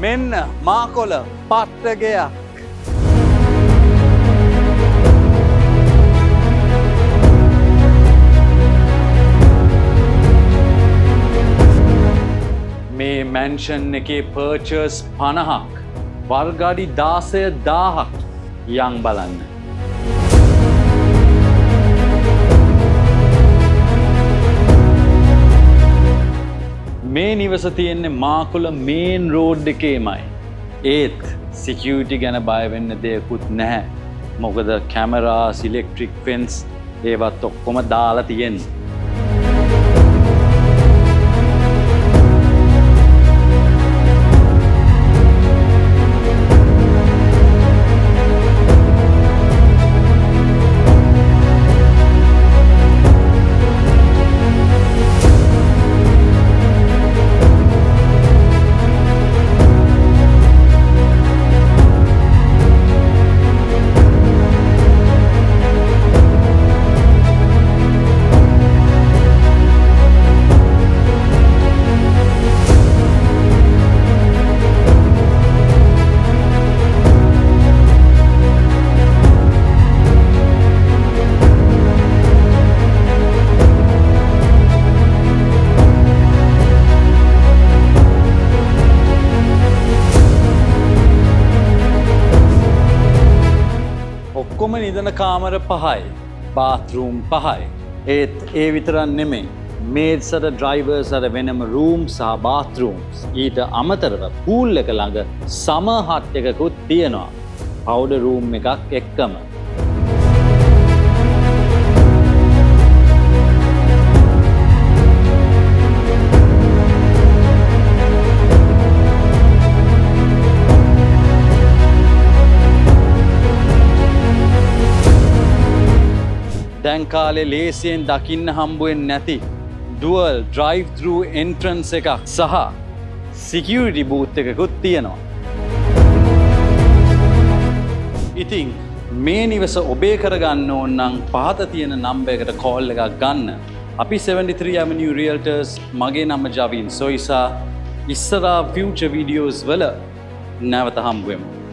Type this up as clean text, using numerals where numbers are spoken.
මෙන්න මාකොළ පට්ටගයක්. මේ මැන්ෂන් එකේ පර්චර්ස් 50ක් වර්ගාඩි 16,000ක් යන් බලන්න. මේ නිවස තියෙන්නේ මාකොළ මේන් රෝඩ් එකේමයි. ඒත් සිකියුරිටි ගැන බය වෙන්න දෙයක්වත් නැහැ. මොකද කැමරාස්, ඉලෙක්ට්‍රික් ෆෙන්ස් ඒවත් ඔක්කොම දාලා තියෙන්නේ. ඔක්කොම නිදන කාමර 5යි, බාත්රූම් 5යි. ඒත් ඒ විතරක් නෙමෙයි. මේඩ්ස් අර ඩ්‍රයිවර්ස් අර වෙනම රූම් සහ බාත්රූම්ස්. ඊට අමතරව පූල් එක ළඟ සමර් හට් එකකුත් තියෙනවා. පවුඩර් රූම් එකක් එක්කම. දැන් කාලේ ලේසියෙන් දකින්න හම්බුවෙන්නේ නැති ඩුවල් ඩ්‍රයිව් ත්‍රූ එන්ට්‍රන්ස් එකක් සහ සිකියුරිටි බූත් එකකුත් තියෙනවා. ඉතින් මේ නිවස ඔබේ කරගන්න ඕන නම් පහත තියෙන නම්බර් එකට කෝල් එකක් ගන්න. අපි 73 Avenue Realtors, මගේ නම ජවින් සොයිසා. ඉස්සරහා ෆියුචර් වීඩියෝස් වල නැවත හම්බ වෙමු.